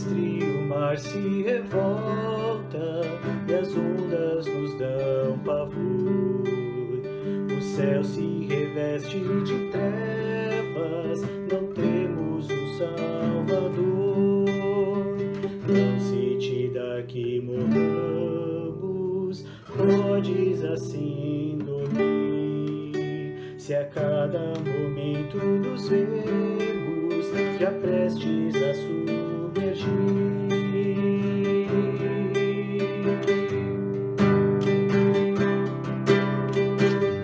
Mestre, o mar se revolta e as ondas nos dão pavor. O céu se reveste de trevas, não temos um Salvador. Não se te dá que morramos, podes assim dormir. Se a cada momento nos vemos já prestes a submergir.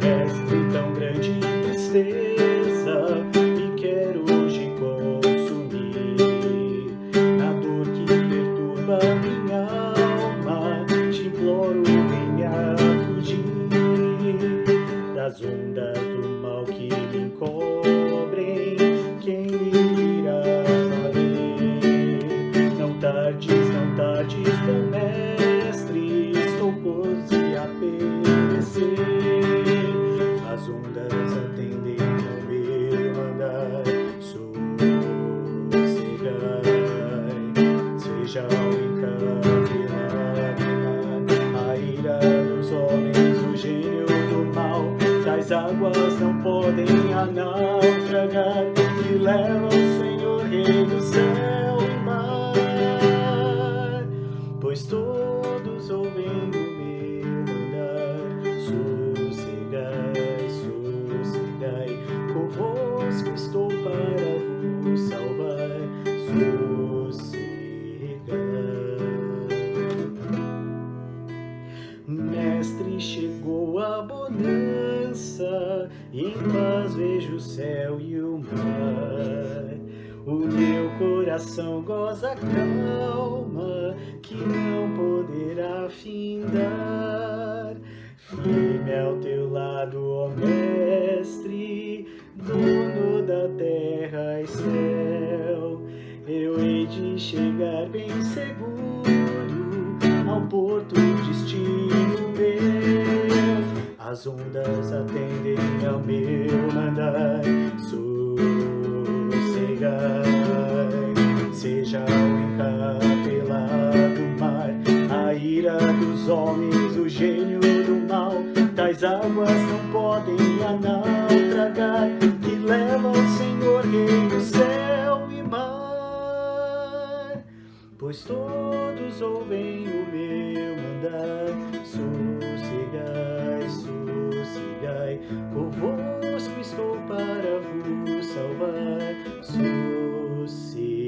Mestre, tão grande tristeza me quer hoje consumir. Na dor que perturba minha alma, te imploro, venha fugir das ondas do mal que me encobrem. Quem me irá valer? Não tardes, bom mestre, estou quase a perecer. As ondas atendem ao meu andar, sossegai, seja o encapelado mar, a ira dos homens, o gênio do mal, das águas não podem a naufragar, que leva o Senhor, Rei do céu e mar, pois todos ouvem o meu mandar. Sossegai, sossegai, convosco estou para vos salvar. Sossegai. Mestre, chegou a bonança, e em paz vejo o céu e o mar. O meu coração goza calma, que não poderá findar. Firme ao teu lado, ó Mestre, dono da terra e céu, eu hei de chegar bem seguro ao porto destino meu. As ondas atendem ao meu mandar. Sossegai, seja o encapelado mar, a ira dos homens, o gênio do mal, tais águas não podem a naufragar, que leva o Senhor, Rei do céu e mar, pois todos ouvem o meu mandar. Sossegai, sossegai, convosco estou para vos salvar. Sossegai.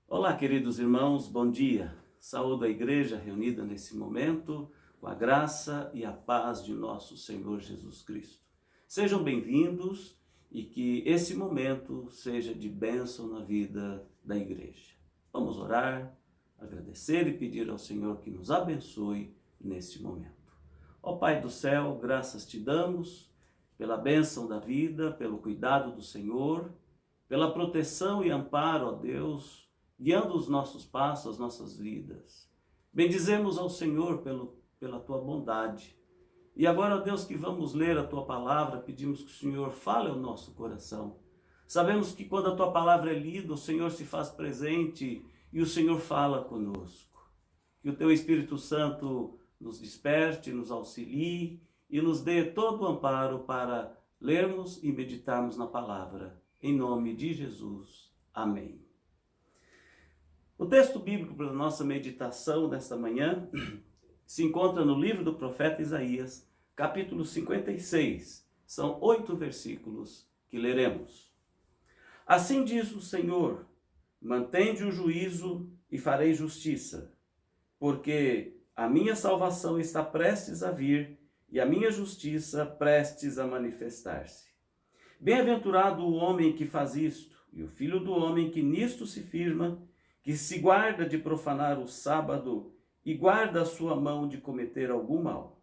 Olá, queridos irmãos, bom dia. Saúdo a igreja reunida nesse momento com a graça e a paz de nosso Senhor Jesus Cristo. Sejam bem-vindos e que esse momento seja de bênção na vida da igreja. Vamos orar, agradecer e pedir ao Senhor que nos abençoe nesse momento. Ó Pai do céu, graças te damos pela bênção da vida, pelo cuidado do Senhor, pela proteção e amparo, ó Deus, guiando os nossos passos, as nossas vidas. Bendizemos ao Senhor pela tua bondade. E agora, ó Deus, que vamos ler a tua palavra, pedimos que o Senhor fale ao nosso coração. Sabemos que quando a tua palavra é lida, o Senhor se faz presente e o Senhor fala conosco. Que o teu Espírito Santo nos desperte, nos auxilie e nos dê todo o amparo para lermos e meditarmos na palavra. Em nome de Jesus. Amém. O texto bíblico para a nossa meditação desta manhã se encontra no livro do profeta Isaías, capítulo 56. São 8 versículos que leremos. Assim diz o Senhor: mantende o juízo e farei justiça, porque a minha salvação está prestes a vir e a minha justiça prestes a manifestar-se. Bem-aventurado o homem que faz isto, e o filho do homem que nisto se firma, que se guarda de profanar o sábado e guarda a sua mão de cometer algum mal.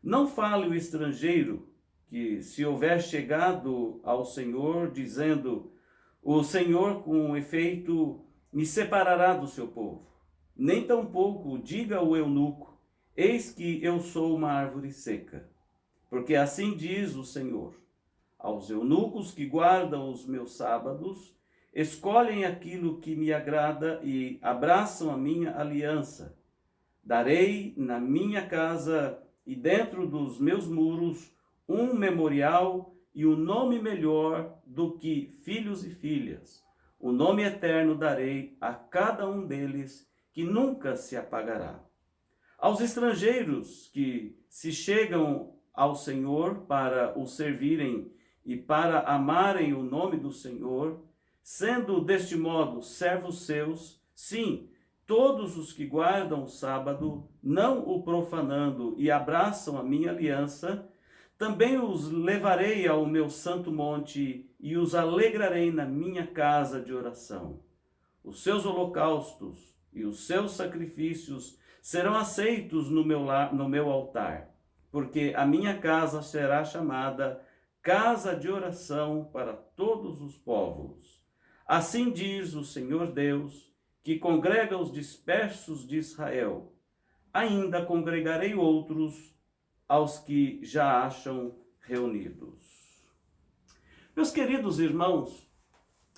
Não fale o estrangeiro, que se houver chegado ao Senhor, dizendo: o Senhor com efeito me separará do seu povo. Nem tampouco diga o eunuco: eis que eu sou uma árvore seca. Porque assim diz o Senhor: aos eunucos que guardam os meus sábados, escolhem aquilo que me agrada e abraçam a minha aliança. Darei na minha casa e dentro dos meus muros um memorial e um nome melhor do que filhos e filhas. O nome eterno darei a cada um deles, que nunca se apagará. Aos estrangeiros que se chegam ao Senhor para o servirem e para amarem o nome do Senhor, sendo deste modo servos seus, sim, todos os que guardam o sábado, não o profanando e abraçam a minha aliança, também os levarei ao meu santo monte e os alegrarei na minha casa de oração. Os seus holocaustos e os seus sacrifícios serão aceitos no meu altar, porque a minha casa será chamada casa de oração para todos os povos. Assim diz o Senhor Deus, que congrega os dispersos de Israel. Ainda congregarei outros aos que já acham reunidos. Meus queridos irmãos,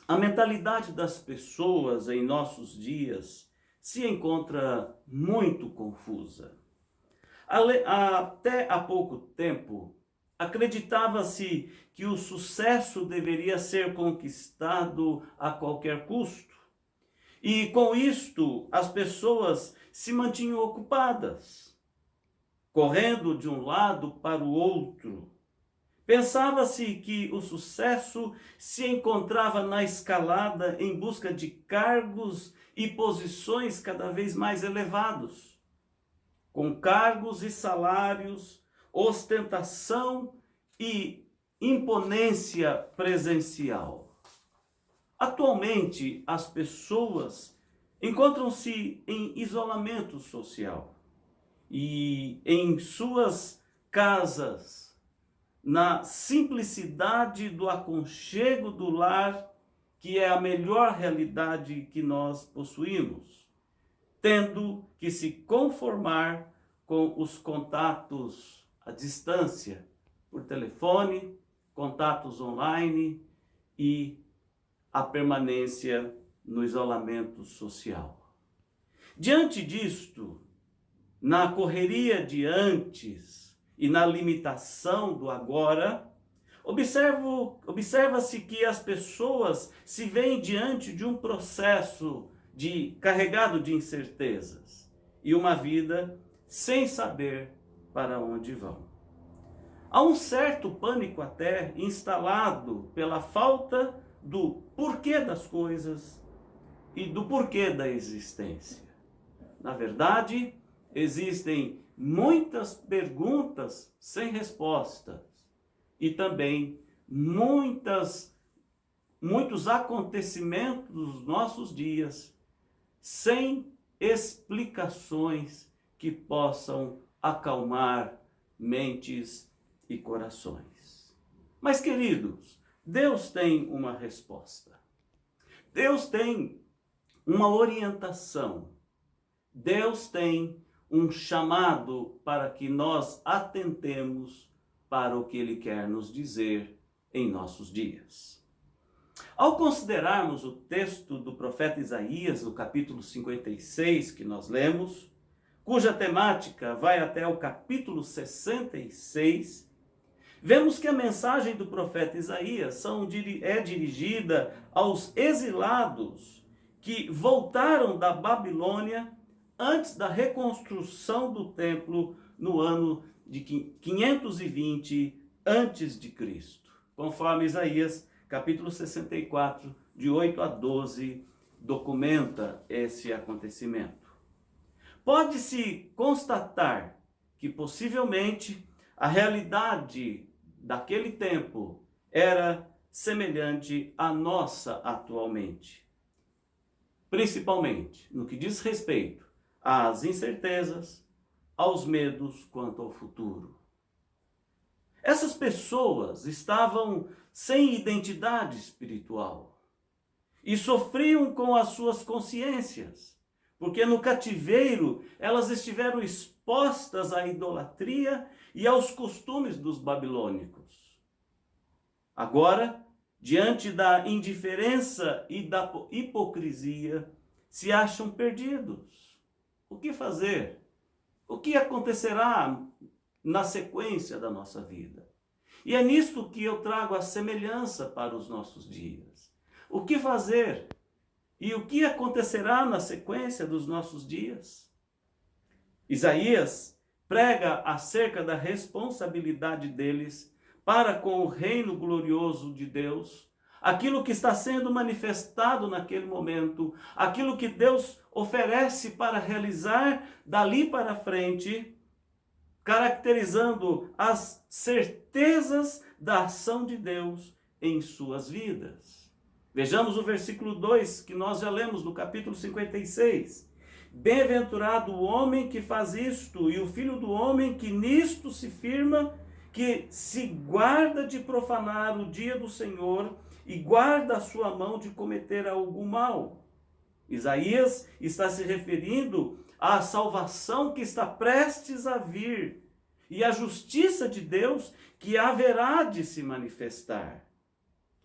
a mentalidade das pessoas em nossos dias se encontra muito confusa. Até há pouco tempo, acreditava-se que o sucesso deveria ser conquistado a qualquer custo. E com isto, as pessoas se mantinham ocupadas, correndo de um lado para o outro. Pensava-se que o sucesso se encontrava na escalada em busca de cargos e posições cada vez mais elevados, com cargos e salários, ostentação e imponência presencial. Atualmente, as pessoas encontram-se em isolamento social e em suas casas, na simplicidade do aconchego do lar, que é a melhor realidade que nós possuímos, tendo que se conformar com os contatos à distância, por telefone, contatos online e a permanência no isolamento social. Diante disto, na correria de antes e na limitação do agora, observa-se que as pessoas se veem diante de um processo carregado de incertezas e uma vida sem saber para onde vão. Há um certo pânico até instalado pela falta do porquê das coisas e do porquê da existência. Na verdade, existem muitas perguntas sem respostas e também muitos acontecimentos dos nossos dias sem explicações que possam acalmar mentes e corações. Mas, queridos, Deus tem uma resposta. Deus tem uma orientação. Deus tem um chamado para que nós atentemos para o que Ele quer nos dizer em nossos dias. Ao considerarmos o texto do profeta Isaías, no capítulo 56, que nós lemos, cuja temática vai até o capítulo 66, vemos que a mensagem do profeta Isaías é dirigida aos exilados que voltaram da Babilônia antes da reconstrução do templo no ano de 520 a.C., conforme Isaías, capítulo 64, de 8 a 12, documenta esse acontecimento. Pode-se constatar que possivelmente a realidade daquele tempo era semelhante à nossa atualmente, principalmente no que diz respeito às incertezas, aos medos quanto ao futuro. Essas pessoas estavam sem identidade espiritual e sofriam com as suas consciências, porque no cativeiro elas estiveram expostas à idolatria e aos costumes dos babilônicos. Agora, diante da indiferença e da hipocrisia, se acham perdidos. O que fazer? O que acontecerá na sequência da nossa vida? E é nisto que eu trago a semelhança para os nossos dias. O que fazer? E o que acontecerá na sequência dos nossos dias? Isaías prega acerca da responsabilidade deles para com o reino glorioso de Deus, aquilo que está sendo manifestado naquele momento, aquilo que Deus oferece para realizar dali para frente, caracterizando as certezas da ação de Deus em suas vidas. Vejamos o versículo 2, que nós já lemos no capítulo 56. Bem-aventurado o homem que faz isto, e o filho do homem que nisto se firma, que se guarda de profanar o dia do Senhor e guarda a sua mão de cometer algum mal. Isaías está se referindo à salvação que está prestes a vir e à justiça de Deus que haverá de se manifestar.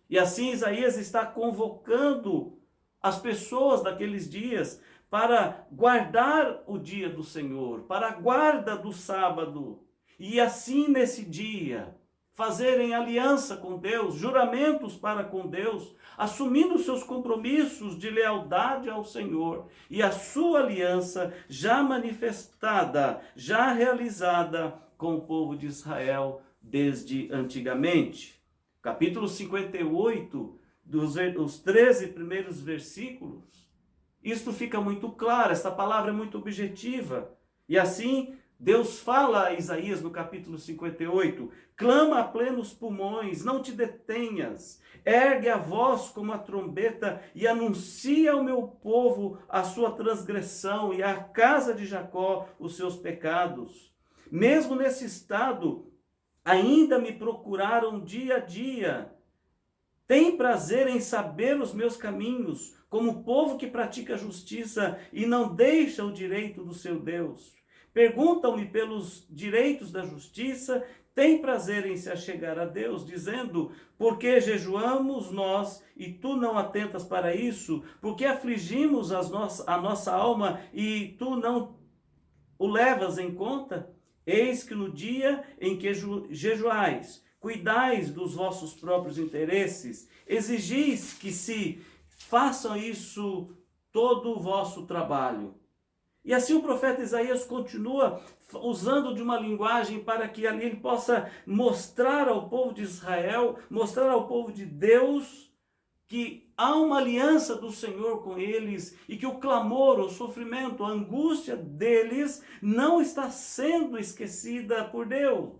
E assim Isaías está convocando as pessoas daqueles dias para guardar o dia do Senhor, para a guarda do sábado, e assim nesse dia fazerem aliança com Deus, juramentos para com Deus, assumindo seus compromissos de lealdade ao Senhor e a sua aliança já manifestada, já realizada com o povo de Israel desde antigamente. Capítulo 58, os 13 primeiros versículos, isto fica muito claro, esta palavra é muito objetiva. E assim, Deus fala a Isaías no capítulo 58, clama a plenos pulmões, não te detenhas, ergue a voz como a trombeta e anuncia ao meu povo a sua transgressão e à casa de Jacó os seus pecados. Mesmo nesse estado, ainda me procuraram dia a dia. Tem prazer em saber os meus caminhos, como povo que pratica justiça e não deixa o direito do seu Deus. Perguntam-me pelos direitos da justiça, tem prazer em se achegar a Deus, dizendo, por que jejuamos nós e tu não atentas para isso? Por que afligimos a nossa alma e tu não o levas em conta? Eis que no dia em que jejuais, cuidais dos vossos próprios interesses, exigis que se façam isso todo o vosso trabalho. E assim o profeta Isaías continua usando de uma linguagem para que ali ele possa mostrar ao povo de Israel, mostrar ao povo de Deus, que há uma aliança do Senhor com eles e que o clamor, o sofrimento, a angústia deles não está sendo esquecida por Deus.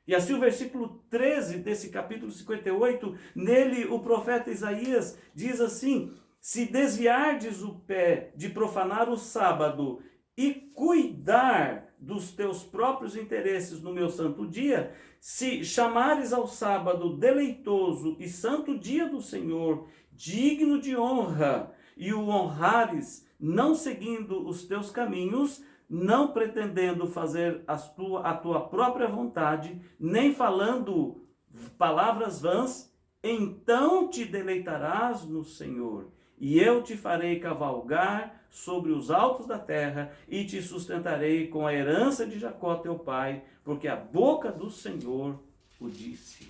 E assim o versículo 13 desse capítulo 58, nele o profeta Isaías diz assim, se desviardes o pé de profanar o sábado e cuidar dos teus próprios interesses no meu santo dia, se chamares ao sábado deleitoso e santo dia do Senhor, digno de honra, e o honrares, não seguindo os teus caminhos, não pretendendo fazer a tua própria vontade, nem falando palavras vãs, então te deleitarás no Senhor. E eu te farei cavalgar sobre os altos da terra e te sustentarei com a herança de Jacó teu pai, porque a boca do Senhor o disse.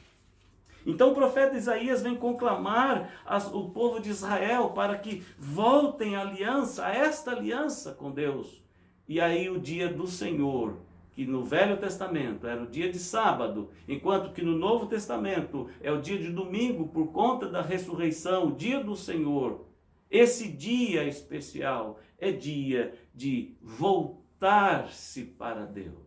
Então o profeta Isaías vem conclamar o povo de Israel para que voltem à aliança, a esta aliança com Deus. E aí o dia do Senhor, que no Velho Testamento era o dia de sábado, enquanto que no Novo Testamento é o dia de domingo por conta da ressurreição, o dia do Senhor. Esse dia especial é dia de voltar-se para Deus.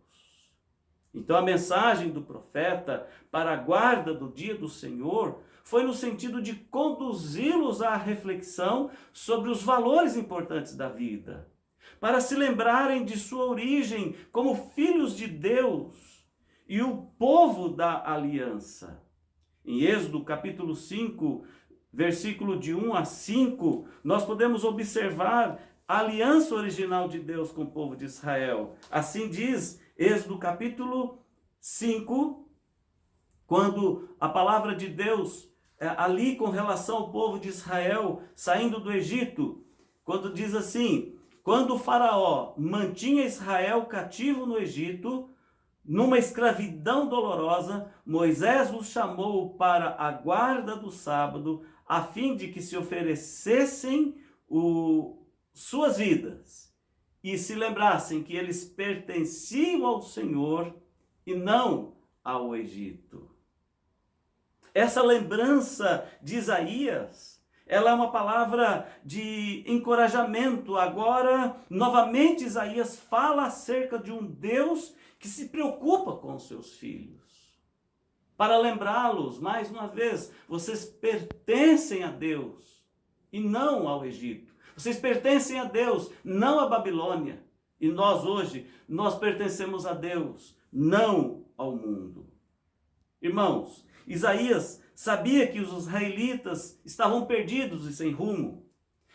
Então a mensagem do profeta para a guarda do dia do Senhor foi no sentido de conduzi-los à reflexão sobre os valores importantes da vida, para se lembrarem de sua origem como filhos de Deus e o povo da aliança. Em Êxodo capítulo 5, versículo de 1 a 5, nós podemos observar a aliança original de Deus com o povo de Israel. Assim diz Êxodo capítulo 5, quando a palavra de Deus, ali com relação ao povo de Israel saindo do Egito, quando diz assim: quando o faraó mantinha Israel cativo no Egito, numa escravidão dolorosa, Moisés os chamou para a guarda do sábado, a fim de que se oferecessem suas vidas e se lembrassem que eles pertenciam ao Senhor e não ao Egito. Essa lembrança de Isaías, ela é uma palavra de encorajamento. Agora, novamente, Isaías fala acerca de um Deus que se preocupa com os seus filhos. Para lembrá-los, mais uma vez, vocês pertencem a Deus e não ao Egito. Vocês pertencem a Deus, não à Babilônia. E nós hoje, nós pertencemos a Deus, não ao mundo. Irmãos, Isaías sabia que os israelitas estavam perdidos e sem rumo.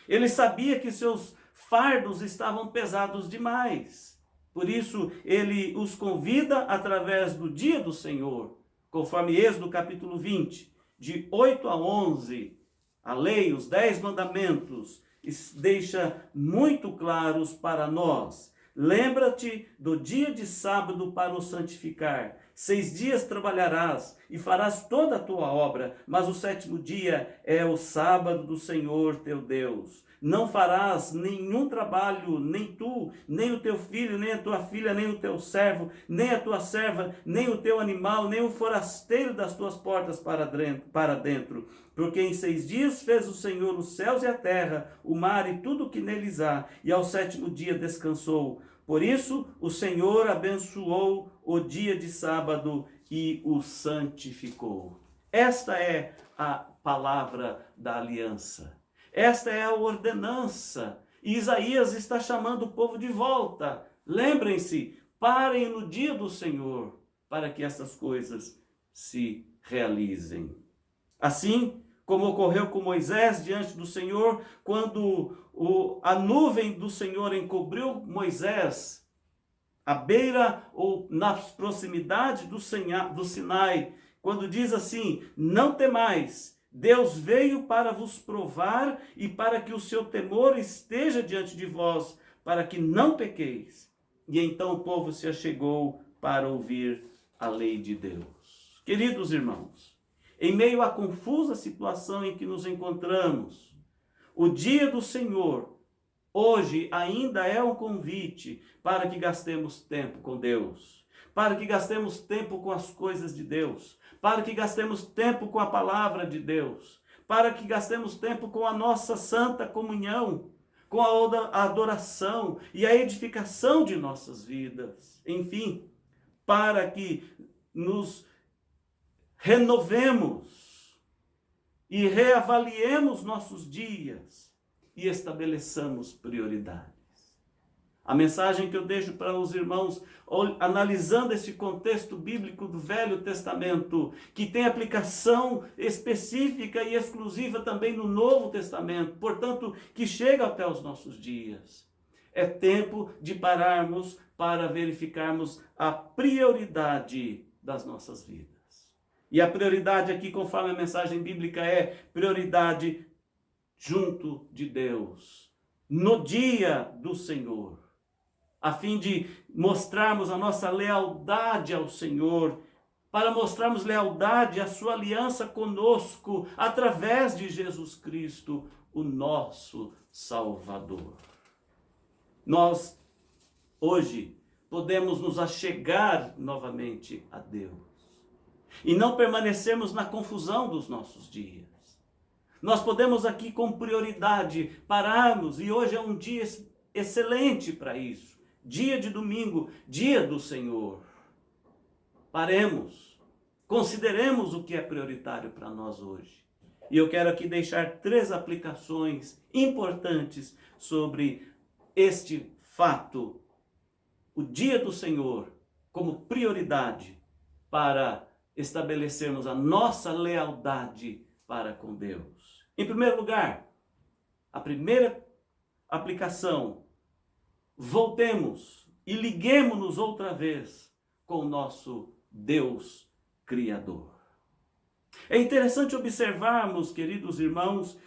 Ele sabia que seus fardos estavam pesados demais. Por isso, ele os convida através do dia do Senhor, conforme Êxodo capítulo 20, de 8 a 11, a lei, os 10 mandamentos, deixa muito claros para nós. Lembra-te do dia de sábado para o santificar. 6 dias trabalharás e farás toda a tua obra, mas o 7º dia é o sábado do Senhor teu Deus. Não farás nenhum trabalho, nem tu, nem o teu filho, nem a tua filha, nem o teu servo, nem a tua serva, nem o teu animal, nem o forasteiro das tuas portas para dentro. Porque em 6 dias fez o Senhor os céus e a terra, o mar e tudo o que neles há, e ao 7º dia descansou. Por isso o Senhor abençoou o dia de sábado e o santificou. Esta é a palavra da aliança. Esta é a ordenança. E Isaías está chamando o povo de volta. Lembrem-se, parem no dia do Senhor, para que essas coisas se realizem. Assim como ocorreu com Moisés diante do Senhor, quando a nuvem do Senhor encobriu Moisés à beira ou nas proximidades do Sinai, quando diz assim: não temais, Deus veio para vos provar e para que o seu temor esteja diante de vós, para que não pequeis. E então o povo se achegou para ouvir a lei de Deus. Queridos irmãos, em meio à confusa situação em que nos encontramos, o dia do Senhor hoje ainda é um convite para que gastemos tempo com Deus, para que gastemos tempo com as coisas de Deus, para que gastemos tempo com a palavra de Deus, para que gastemos tempo com a nossa santa comunhão, com a adoração e a edificação de nossas vidas. Enfim, para que nos renovemos e reavaliemos nossos dias e estabeleçamos prioridades. A mensagem que eu deixo para os irmãos, analisando esse contexto bíblico do Velho Testamento, que tem aplicação específica e exclusiva também no Novo Testamento, portanto, que chega até os nossos dias. É tempo de pararmos para verificarmos a prioridade das nossas vidas. E a prioridade aqui, conforme a mensagem bíblica, é prioridade junto de Deus, no dia do Senhor, a fim de mostrarmos a nossa lealdade ao Senhor, para mostrarmos lealdade à sua aliança conosco, através de Jesus Cristo, o nosso Salvador. Nós, hoje, podemos nos achegar novamente a Deus e não permanecermos na confusão dos nossos dias. Nós podemos aqui com prioridade pararmos, e hoje é um dia excelente para isso. Dia de domingo, dia do Senhor. Paremos, consideremos o que é prioritário para nós hoje. E eu quero aqui deixar 3 aplicações importantes sobre este fato. O dia do Senhor como prioridade para estabelecermos a nossa lealdade para com Deus. Em primeiro lugar, a aplicação: voltemos e liguemo-nos outra vez com o nosso Deus Criador. É interessante observarmos, queridos irmãos,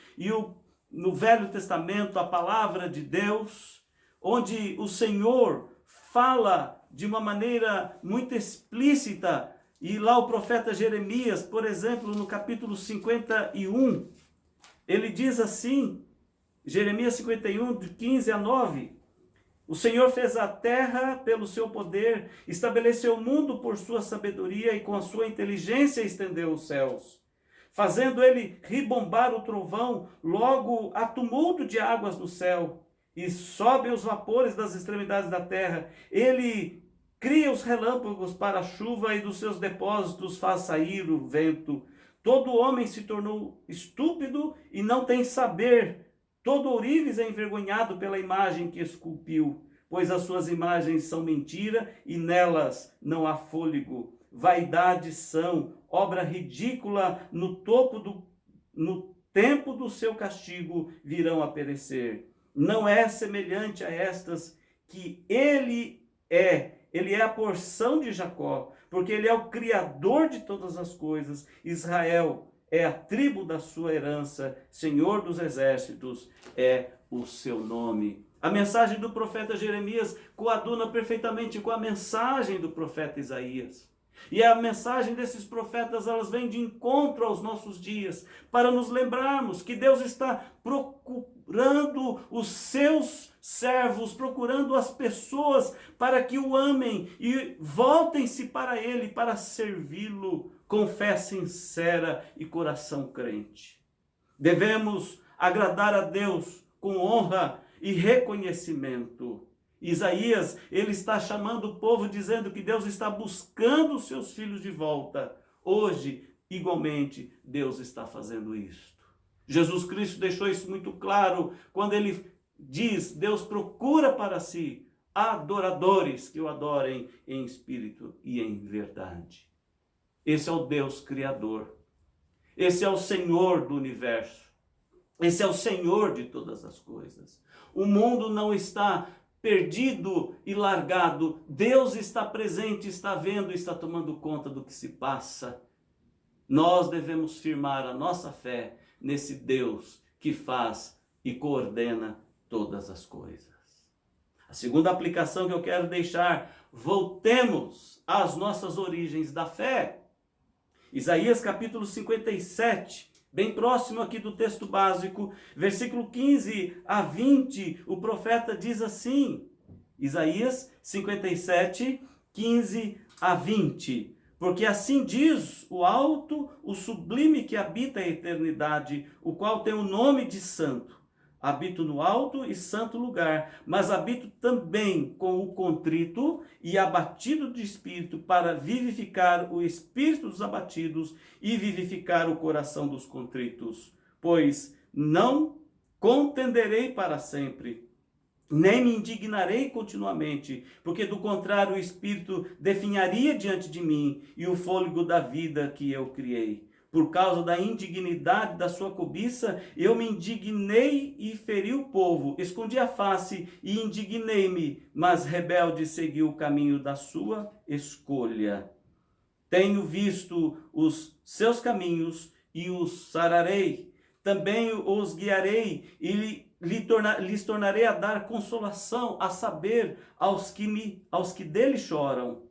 no Velho Testamento, a palavra de Deus, onde o Senhor fala de uma maneira muito explícita, e lá o profeta Jeremias, por exemplo, no capítulo 51, ele diz assim, Jeremias 51, de 15 a 9, o Senhor fez a terra pelo seu poder, estabeleceu o mundo por sua sabedoria e com a sua inteligência estendeu os céus. Fazendo ele ribombar o trovão, logo há tumulto de águas no céu e sobem os vapores das extremidades da terra. Ele cria os relâmpagos para a chuva e dos seus depósitos faz sair o vento. Todo homem se tornou estúpido e não tem saber. Todo ourives é envergonhado pela imagem que esculpiu, pois as suas imagens são mentira e nelas não há fôlego. Vaidades são, obra ridícula, no tempo do seu castigo virão a perecer. Não é semelhante a estas que ele é a porção de Jacó, porque ele é o Criador de todas as coisas. Israel é a tribo da sua herança, Senhor dos exércitos é o seu nome. A mensagem do profeta Jeremias coaduna perfeitamente com a mensagem do profeta Isaías. E a mensagem desses profetas, elas vêm de encontro aos nossos dias, para nos lembrarmos que Deus está procurando os seus servos, procurando as pessoas para que o amem e voltem-se para Ele, para servi-lo com fé sincera e coração crente. Devemos agradar a Deus com honra e reconhecimento. Isaías, ele está chamando o povo, dizendo que Deus está buscando os seus filhos de volta. Hoje, igualmente, Deus está fazendo isto. Jesus Cristo deixou isso muito claro quando ele diz: Deus procura para si adoradores que o adorem em espírito e em verdade. Esse é o Deus Criador. Esse é o Senhor do universo. Esse é o Senhor de todas as coisas. O mundo não está perdido e largado. Deus está presente, está vendo, está tomando conta do que se passa. Nós devemos firmar a nossa fé nesse Deus que faz e coordena todas as coisas. A segunda aplicação que eu quero deixar: voltemos às nossas origens da fé. Isaías capítulo 57, bem próximo aqui do texto básico, versículo 15 a 20, o profeta diz assim, Isaías 57, 15 a 20, porque assim diz o alto, o sublime que habita a eternidade, o qual tem o nome de santo. Habito no alto e santo lugar, mas habito também com o contrito e abatido de espírito, para vivificar o espírito dos abatidos e vivificar o coração dos contritos. Pois não contenderei para sempre, nem me indignarei continuamente, porque do contrário o espírito definharia diante de mim e o fôlego da vida que eu criei. Por causa da indignidade da sua cobiça, eu me indignei e feri o povo, escondi a face e indignei-me, mas rebelde seguiu o caminho da sua escolha. Tenho visto os seus caminhos e os sararei, também os guiarei e lhes tornarei a dar consolação, a saber, aos que dele choram.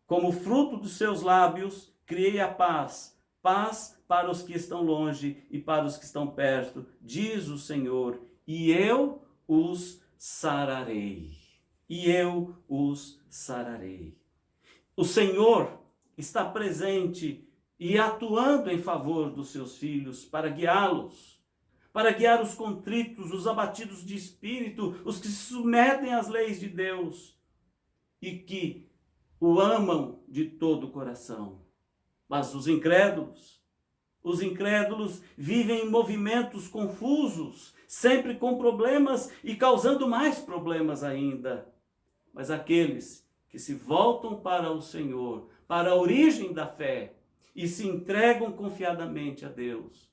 Como fruto dos seus lábios, criei a paz, paz para os que estão longe e para os que estão perto, diz o Senhor, e eu os sararei. E eu os sararei. O Senhor está presente e atuando em favor dos seus filhos para guiá-los, para guiar os contritos, os abatidos de espírito, os que se submetem às leis de Deus e que o amam de todo o coração. Mas os incrédulos vivem em movimentos confusos, sempre com problemas e causando mais problemas ainda. Mas aqueles que se voltam para o Senhor, para a origem da fé, e se entregam confiadamente a Deus,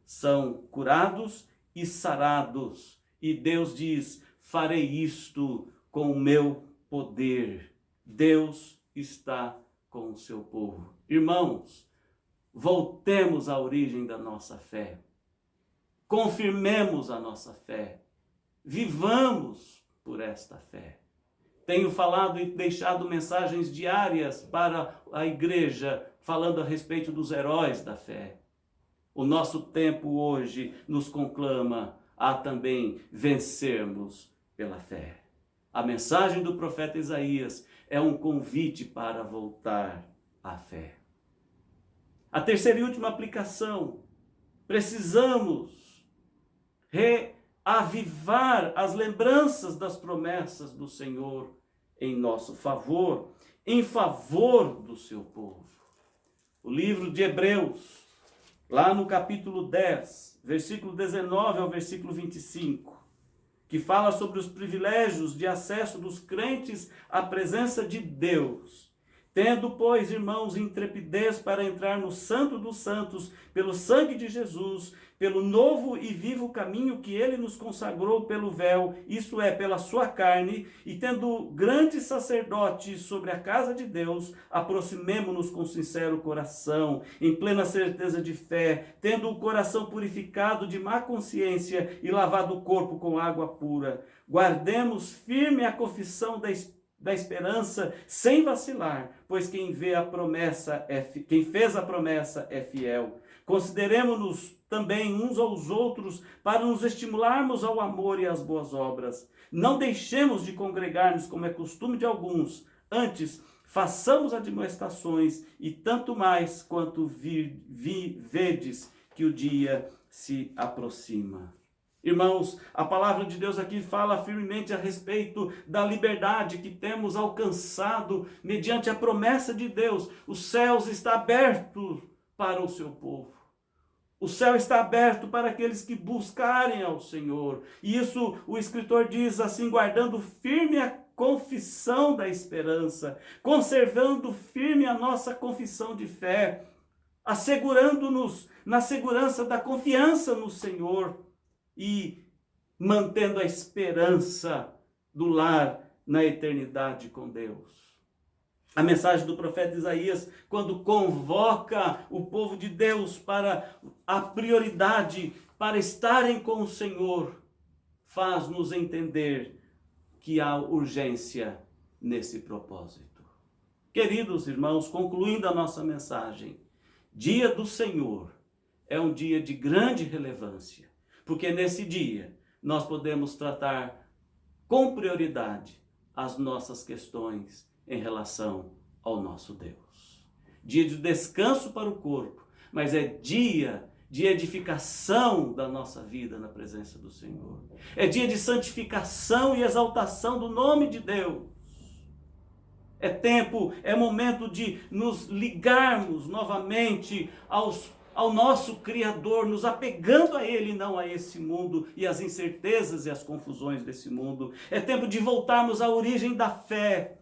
são curados e sarados, E Deus diz: farei isto com o meu poder. Deus está com o seu povo. Irmãos, voltemos à origem da nossa fé. Confirmemos a nossa fé. Vivamos por esta fé. Tenho falado e deixado mensagens diárias para a igreja, falando a respeito dos heróis da fé. O nosso tempo hoje nos conclama a também vencermos pela fé. A mensagem do profeta Isaías é um convite para voltar à fé. A terceira e última aplicação: precisamos reavivar as lembranças das promessas do Senhor em nosso favor, em favor do seu povo. O livro de Hebreus, lá no capítulo 10, versículo 19 ao versículo 25, que fala sobre os privilégios de acesso dos crentes à presença de Deus. Tendo, pois, irmãos, intrepidez para entrar no Santo dos Santos, pelo sangue de Jesus, pelo novo e vivo caminho que ele nos consagrou pelo véu, isto é, pela sua carne, e tendo grande sacerdote sobre a casa de Deus, aproximemo-nos com sincero coração, em plena certeza de fé, tendo o coração purificado de má consciência e lavado o corpo com água pura. Guardemos firme a confissão da esperança sem vacilar, pois quem fez a promessa é fiel. Consideremos-nos também uns aos outros para nos estimularmos ao amor e às boas obras. Não deixemos de congregar-nos como é costume de alguns, antes façamos admoestações, e tanto mais quanto vedes que o dia se aproxima. Irmãos, a palavra de Deus aqui fala firmemente a respeito da liberdade que temos alcançado mediante a promessa de Deus. Os céus estão abertos para o seu povo. O céu está aberto para aqueles que buscarem ao Senhor. E isso o escritor diz assim: guardando firme a confissão da esperança, conservando firme a nossa confissão de fé, assegurando-nos na segurança da confiança no Senhor e mantendo a esperança do lar na eternidade com Deus. A mensagem do profeta Isaías, quando convoca o povo de Deus para a prioridade, para estarem com o Senhor, faz-nos entender que há urgência nesse propósito. Queridos irmãos, concluindo a nossa mensagem, Dia do Senhor é um dia de grande relevância, porque nesse dia nós podemos tratar com prioridade as nossas questões em relação ao nosso Deus. Dia de descanso para o corpo, mas é dia de edificação da nossa vida na presença do Senhor. É dia de santificação e exaltação do nome de Deus. É tempo, é momento de nos ligarmos novamente ao nosso Criador, nos apegando a Ele, não a esse mundo e as incertezas e as confusões desse mundo. É tempo de voltarmos à origem da fé.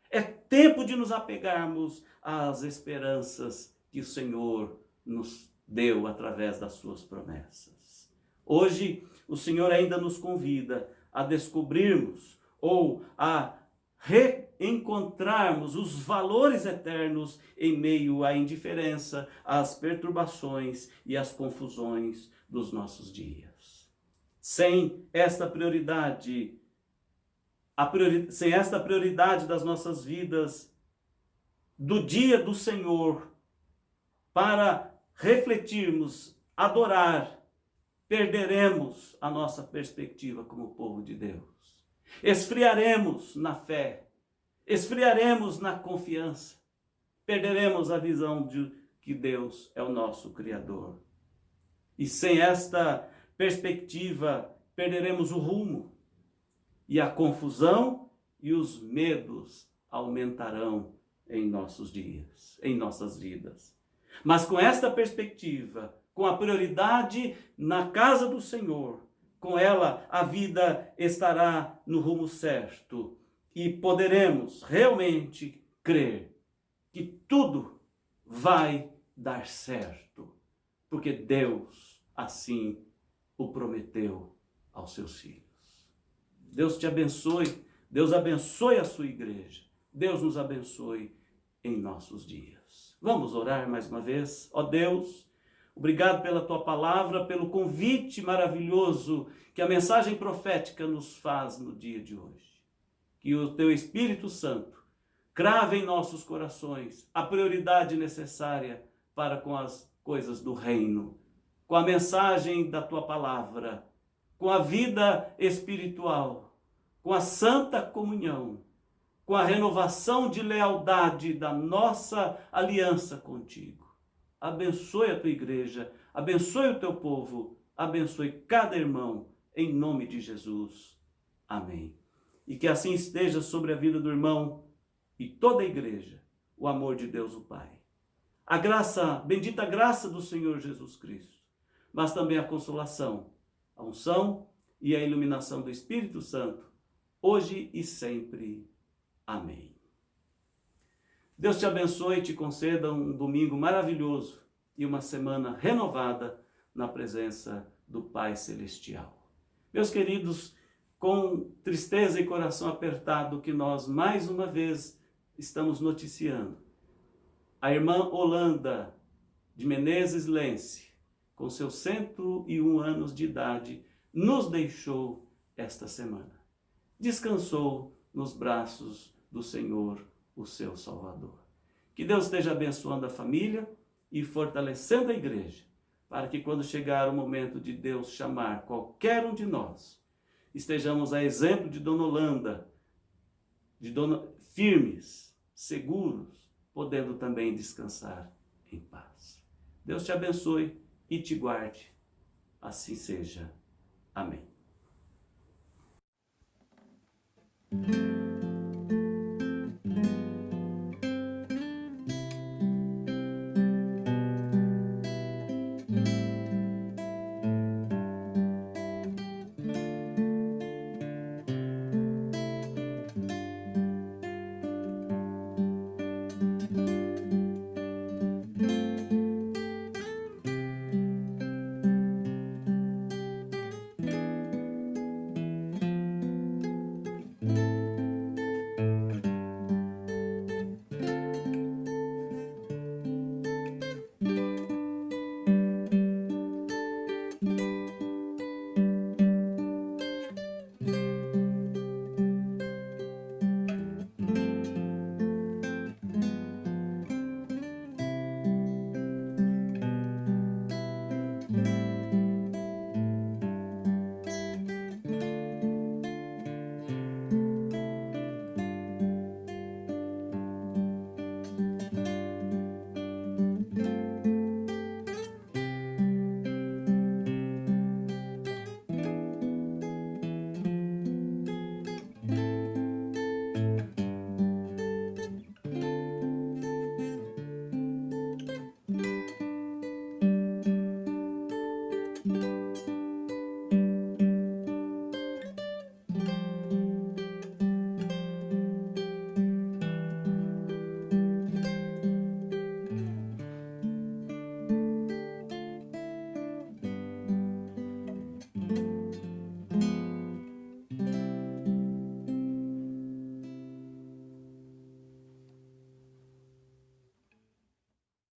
É tempo de nos apegarmos às esperanças que o Senhor nos deu através das suas promessas. Hoje, o Senhor ainda nos convida a descobrirmos ou a reencontrarmos os valores eternos em meio à indiferença, às perturbações e às confusões dos nossos dias. Sem esta prioridade, sem esta prioridade das nossas vidas, do dia do Senhor, para refletirmos, adorar, perderemos a nossa perspectiva como povo de Deus. Esfriaremos na fé, esfriaremos na confiança, perderemos a visão de que Deus é o nosso Criador. E sem esta perspectiva, perderemos o rumo, e a confusão e os medos aumentarão em nossos dias, em nossas vidas. Mas com esta perspectiva, com a prioridade na casa do Senhor, com ela a vida estará no rumo certo e poderemos realmente crer que tudo vai dar certo, porque Deus assim o prometeu aos seus filhos. Deus te abençoe, Deus abençoe a sua igreja, Deus nos abençoe em nossos dias. Vamos orar mais uma vez. Ó Deus, obrigado pela tua palavra, pelo convite maravilhoso que a mensagem profética nos faz no dia de hoje. Que o teu Espírito Santo crave em nossos corações a prioridade necessária para com as coisas do reino, com a mensagem da tua palavra, com a vida espiritual, com a santa comunhão, com a renovação de lealdade da nossa aliança contigo. Abençoe a tua igreja, abençoe o teu povo, abençoe cada irmão, em nome de Jesus. Amém. E que assim esteja sobre a vida do irmão e toda a igreja, o amor de Deus o Pai. A graça, bendita graça do Senhor Jesus Cristo, mas também a consolação, a unção e a iluminação do Espírito Santo, hoje e sempre. Amém. Deus te abençoe e te conceda um domingo maravilhoso e uma semana renovada na presença do Pai Celestial. Meus queridos, com tristeza e coração apertado que nós mais uma vez estamos noticiando, a irmã Holanda de Menezes Lence, com seus 101 anos de idade, nos deixou esta semana. Descansou nos braços do Senhor, o seu Salvador. Que Deus esteja abençoando a família e fortalecendo a igreja, para que quando chegar o momento de Deus chamar qualquer um de nós, estejamos a exemplo de Dona Holanda, firmes, seguros, podendo também descansar em paz. Deus te abençoe e te guarde. Assim seja. Amém.